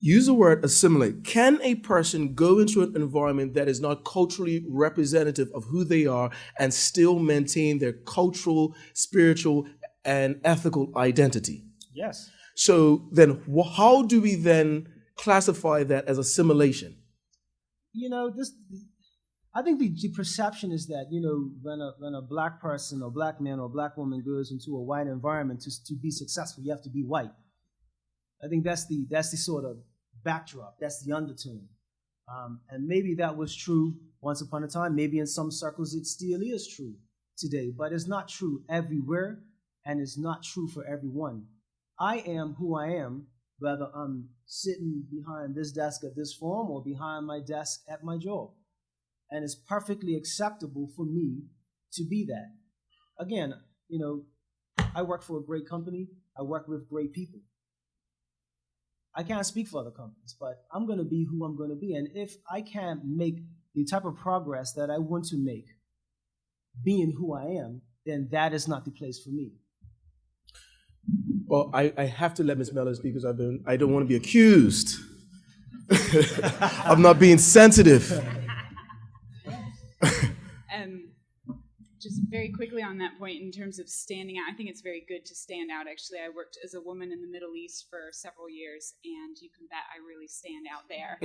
use the word assimilate. Can a person go into an environment that is not culturally representative of who they are and still maintain their cultural, spiritual, and ethical identity? Yes. So then how do we then classify that as assimilation? I think the perception is that, when a black person or black man or black woman goes into a white environment to be successful, you have to be white. I think that's the sort of backdrop. That's the undertone. And maybe that was true once upon a time. Maybe in some circles it still is true today, but it's not true everywhere, and it's not true for everyone. I am who I am, whether I'm sitting behind this desk at this forum or behind my desk at my job. And it's perfectly acceptable for me to be that. Again, I work for a great company. I work with great people. I can't speak for other companies, but I'm going to be who I'm going to be. And if I can't make the type of progress that I want to make being who I am, then that is not the place for me. Well, I have to let Ms. Mellor speak because I don't want to be accused of not being sensitive. Just very quickly on that point, in terms of standing out, I think it's very good to stand out. Actually, I worked as a woman in the Middle East for several years, and you can bet I really stand out there.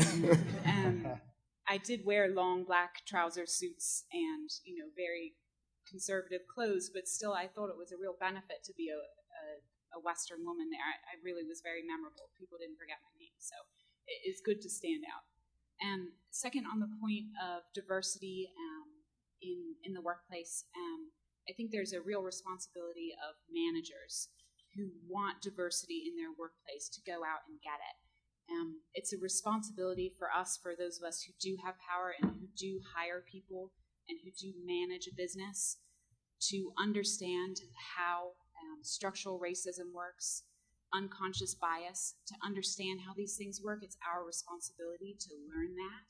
I did wear long black trouser suits and, very conservative clothes, but still I thought it was a real benefit to be a Western woman there. I really was very memorable. People didn't forget my name, so it is good to stand out. And second, on the point of diversity in the workplace, I think there's a real responsibility of managers who want diversity in their workplace to go out and get it. It's a responsibility for us, for those of us who do have power and who do hire people and who do manage a business, to understand how structural racism works, unconscious bias, to understand how these things work. It's our responsibility to learn that,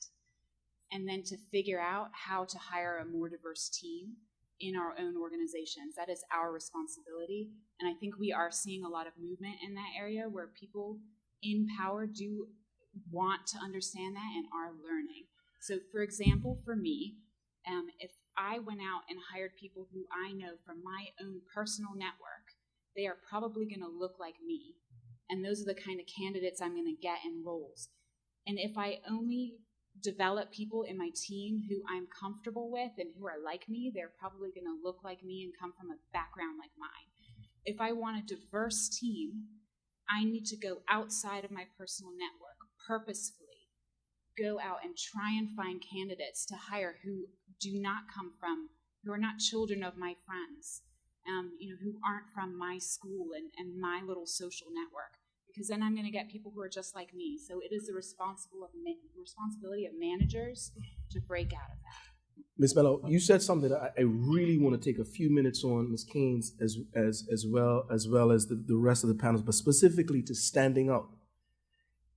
and then to figure out how to hire a more diverse team in our own organizations. That is our responsibility, and I think we are seeing a lot of movement in that area where people in power do want to understand that and are learning. So, for example, for me, if I went out and hired people who I know from my own personal network, they are probably going to look like me, and those are the kind of candidates I'm going to get in roles. And if I only develop people in my team who I'm comfortable with and who are like me, they're probably going to look like me and come from a background like mine. If I want a diverse team, I need to go outside of my personal network, purposefully go out and try and find candidates to hire who do not come from, who are not children of my friends, who aren't from my school and my little social network, because then I'm going to get people who are just like me. So it is the responsibility of managers to break out of that. Ms. Mello, you said something that I really want to take a few minutes on, Ms. Keynes, as well as the rest of the panels, but specifically to standing out.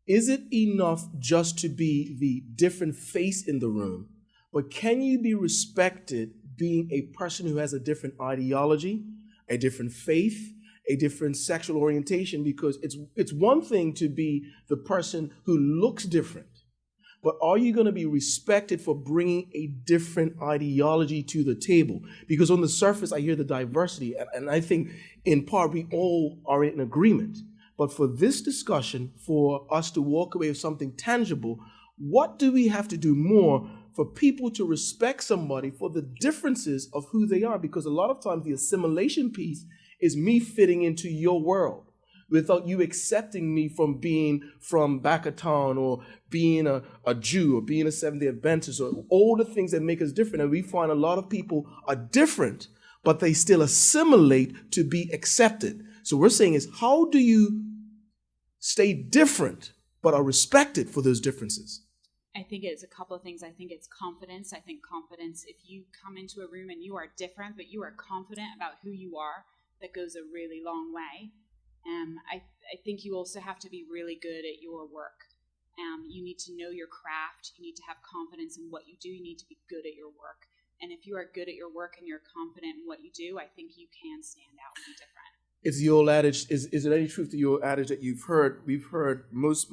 Is it enough just to be the different face in the room, but can you be respected being a person who has a different ideology, a different faith, a different sexual orientation? Because it's one thing to be the person who looks different, but are you going to be respected for bringing a different ideology to the table? Because on the surface, I hear the diversity, and I think in part we all are in agreement. But for this discussion, for us to walk away with something tangible, what do we have to do more for people to respect somebody for the differences of who they are? Because a lot of times the assimilation piece is me fitting into your world without you accepting me from being from back of town, or being a Jew, or being a Seventh-day Adventist, or all the things that make us different. And we find a lot of people are different, but they still assimilate to be accepted. So we're saying is, how do you stay different but are respected for those differences? I think it's a couple of things. I think it's confidence. I think confidence, if you come into a room and you are different, but you are confident about who you are, that goes a really long way. I think you also have to be really good at your work. You need to know your craft. You need to have confidence in what you do. You need to be good at your work. And if you are good at your work and you're confident in what you do, I think you can stand out and be different. It's the old adage, is it any truth to your adage that we've heard most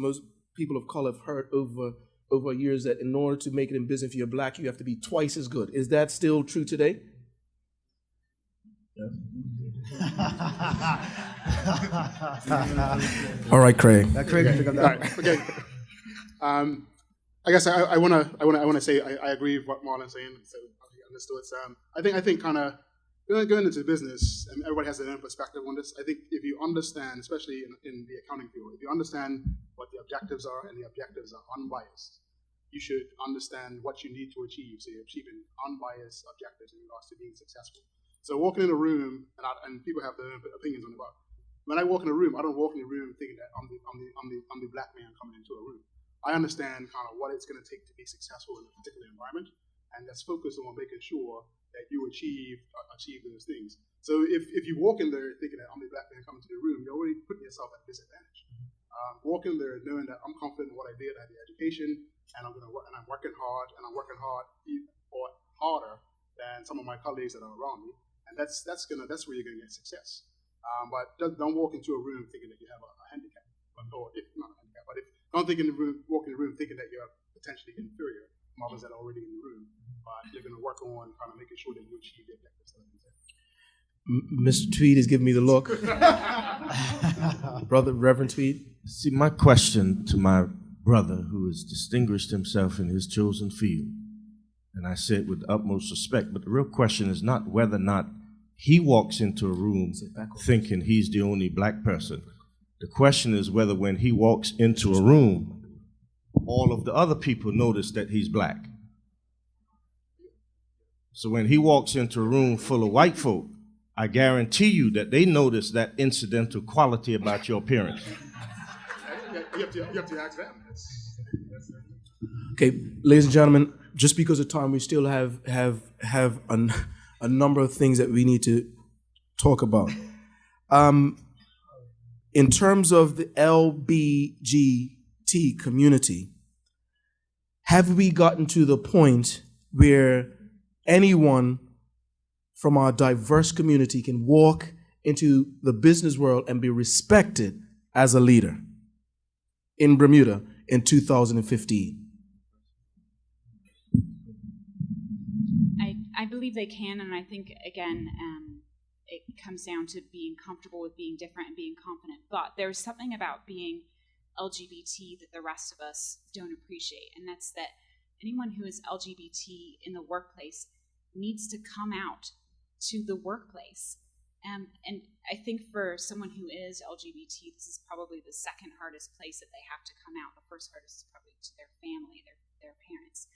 people of color have heard over years that in order to make it in business, if you're black, you have to be twice as good. Is that still true today? Yeah. All right, Craig. Craig can pick up that. All right, okay. I guess I want to say I agree with what Marlon's saying. So I understood. I think kind of going into business, and everybody has their own perspective on this. I think if you understand, especially in the accounting field, if you understand what the objectives are and the objectives are unbiased, you should understand what you need to achieve. So you're achieving unbiased objectives in regards to being successful. So walking in a room, and people have their own opinions on it, but when I walk in a room, I don't walk in a room thinking that I'm the black man coming into a room. I understand kind of what it's going to take to be successful in a particular environment, and that's focused on making sure that you achieve those things. So if you walk in there thinking that I'm the black man coming to the room, you're already putting yourself at a disadvantage. Walk in there knowing that I'm confident in what I did, I had the education, and I'm working hard, or harder than some of my colleagues that are around me, and that's where you're going to get success. But don't walk into a room thinking that you have a handicap, or if not a handicap, but don't walk in the room thinking that you're potentially inferior from others that are already in the room. But you're going to work on kind of making sure that you achieve the objectives. Mr. Tweed is giving me the look. Brother Reverend Tweed. See, my question to my brother, who has distinguished himself in his chosen field, and I say it with the utmost respect, but the real question is not whether or not he walks into a room thinking he's the only black person. The question is whether when he walks into a room, all of the other people notice that he's black. So when he walks into a room full of white folk, I guarantee you that they notice that incidental quality about your appearance. You have to ask them. Okay, ladies and gentlemen, just because of time, we still have a number of things that we need to talk about. In terms of the LBGT community, have we gotten to the point where anyone from our diverse community can walk into the business world and be respected as a leader in Bermuda in 2015? I believe they can, and I think, again, it comes down to being comfortable with being different and being confident. But there's something about being LGBT that the rest of us don't appreciate, and that's that anyone who is LGBT in the workplace needs to come out to the workplace. And I think for someone who is LGBT, this is probably the second hardest place that they have to come out. The first hardest is probably to their family, their parents.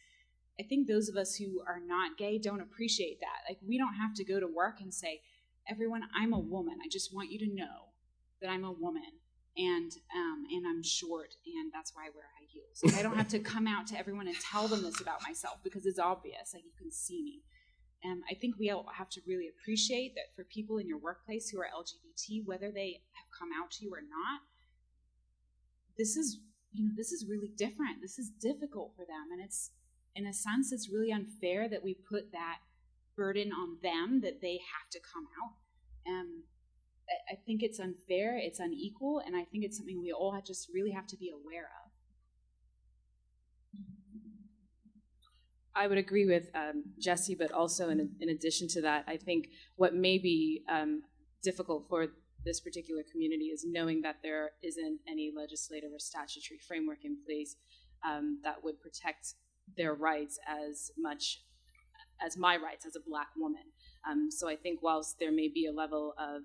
I think those of us who are not gay don't appreciate that. Like, we don't have to go to work and say, everyone, I'm a woman. I just want you to know that I'm a woman, and I'm short, and that's why I wear high heels. Like, I don't have to come out to everyone and tell them this about myself because it's obvious. Like, you can see me. I think we all have to really appreciate that for people in your workplace who are LGBT, whether they have come out to you or not, this is really different. This is difficult for them, and it's, in a sense, it's really unfair that we put that burden on them that they have to come out. I think it's unfair, it's unequal, and I think it's something we all just really have to be aware of. I would agree with Jesse, but also in addition to that, I think what may be difficult for this particular community is knowing that there isn't any legislative or statutory framework in place that would protect their rights as much as my rights as a Black woman. So I think whilst there may be a level of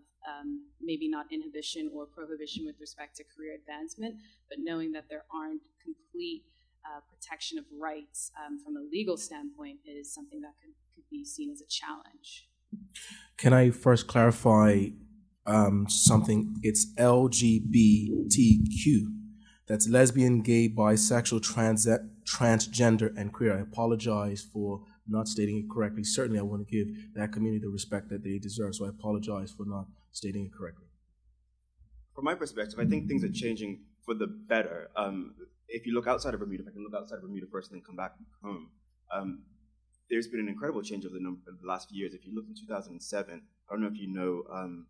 maybe not inhibition or prohibition with respect to career advancement, but knowing that there aren't complete protection of rights from a legal standpoint is something that could be seen as a challenge. Can I first clarify something? It's LGBTQ. That's lesbian, gay, bisexual, transgender, and queer. I apologize for not stating it correctly. Certainly, I want to give that community the respect that they deserve, so I apologize for not stating it correctly. From my perspective, I think things are changing for the better. If you look outside of Bermuda, if I can look outside of Bermuda first and then come back home, there's been an incredible change over the last few years. If you look in 2007, I don't know if you know Lord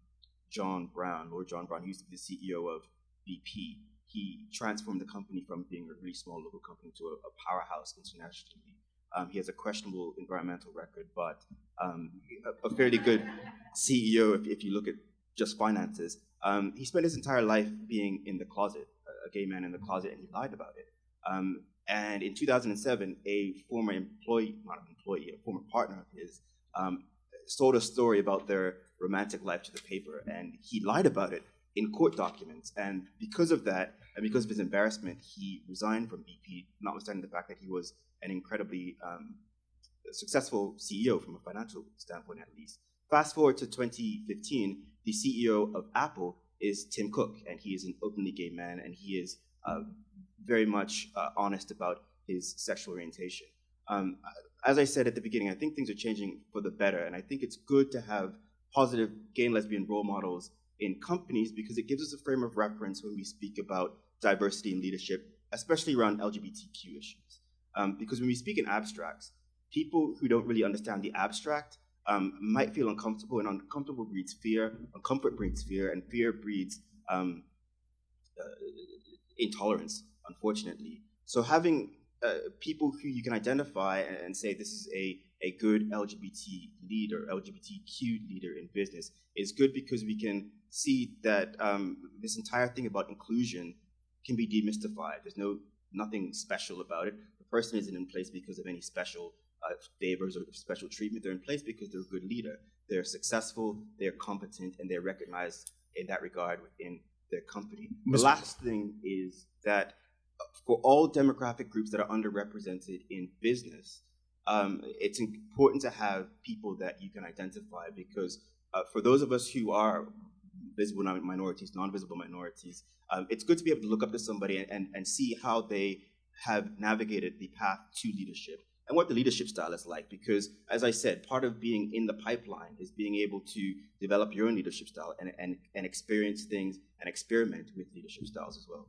John Brown, who used to be the CEO of BP. he transformed the company from being a really small local company to a powerhouse internationally. He has a questionable environmental record, but a fairly good CEO if you look at just finances. He spent his entire life being in the closet, a gay man in the closet, and he lied about it. And in 2007, a former former partner of his, told a story about their romantic life to the paper, and he lied about it in court documents. And because of that, and because of his embarrassment, he resigned from BP, notwithstanding the fact that he was an incredibly successful CEO from a financial standpoint, at least. Fast forward to 2015, the CEO of Apple is Tim Cook, and he is an openly gay man, and he is very much honest about his sexual orientation. As I said at the beginning, I think things are changing for the better, and I think it's good to have positive gay and lesbian role models in companies because it gives us a frame of reference when we speak about diversity in leadership, especially around LGBTQ issues. Because when we speak in abstracts, people who don't really understand the abstract might feel uncomfortable, and uncomfortable breeds fear, uncomfort breeds fear, and fear breeds intolerance, unfortunately. So having people who you can identify and say this is a good LGBT leader, LGBTQ leader in business is good because we can see that this entire thing about inclusion can be demystified. There's nothing special about it. The person isn't in place because of any special favors or special treatment. They're in place because they're a good leader. They're successful, they're competent, and they're recognized in that regard within their company. The last thing is that for all demographic groups that are underrepresented in business, it's important to have people that you can identify because for those of us who are visible minorities, non-visible minorities, it's good to be able to look up to somebody and see how they have navigated the path to leadership and what the leadership style is like. Because, as I said, part of being in the pipeline is being able to develop your own leadership style and experience things and experiment with leadership styles as well.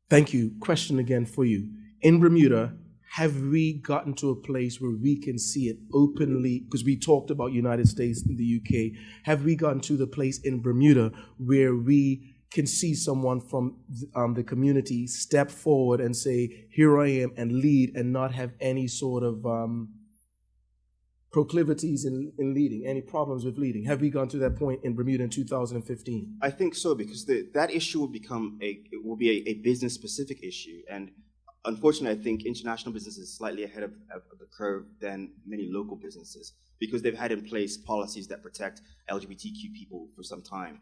Thank you. Question again for you. In Bermuda, have we gotten to a place where we can see it openly? Because we talked about United States and the UK. Have we gotten to the place in Bermuda where we can see someone from the community step forward and say, here I am, and lead, and not have any sort of proclivities in leading, any problems with leading? Have we gone to that point in Bermuda in 2015? I think so, because that issue will be a business-specific issue. And unfortunately, I think international business is slightly ahead of the curve than many local businesses because they've had in place policies that protect LGBTQ people for some time.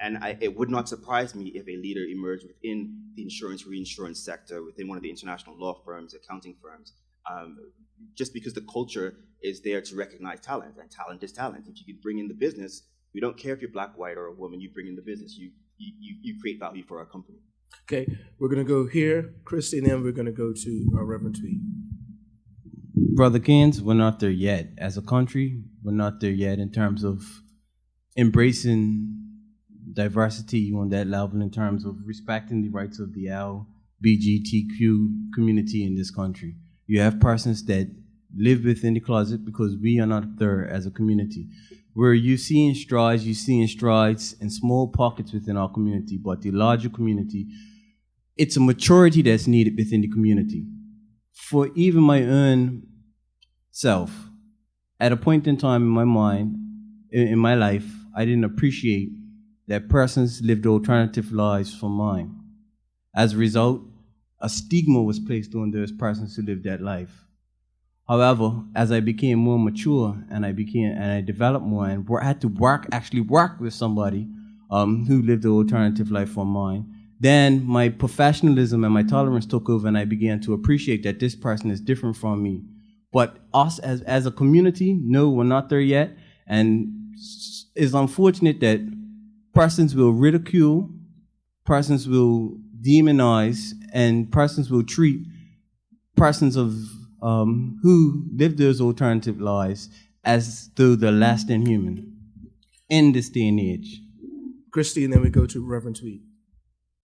And it would not surprise me if a leader emerged within the insurance, reinsurance sector, within one of the international law firms, accounting firms, just because the culture is there to recognize talent, and talent is talent. If you can bring in the business, we don't care if you're black, white, or a woman, you bring in the business, you create value for our company. Okay, we're going to go here, Christy, and then we're going to go to Reverend Tweed. Brother Keynes, we're not there yet. As a country, we're not there yet in terms of embracing diversity on that level, in terms of respecting the rights of the LGBTQ community in this country. You have persons that live within the closet because we are not there as a community. Where you see in strides in small pockets within our community, but the larger community, it's a maturity that's needed within the community. For even my own self, at a point in time in my mind, in my life, I didn't appreciate that persons lived alternative lives from mine. As a result, a stigma was placed on those persons who lived that life. However, as I became more mature and I developed more and I had to actually work with somebody who lived an alternative life from mine, then my professionalism and my tolerance took over, and I began to appreciate that this person is different from me. But us as a community, no, we're not there yet. And it's unfortunate that persons will ridicule, persons will demonize, and persons will treat persons of who live those alternative lives as though they're less than human in this day and age. Christy, and then we go to Reverend Tweed.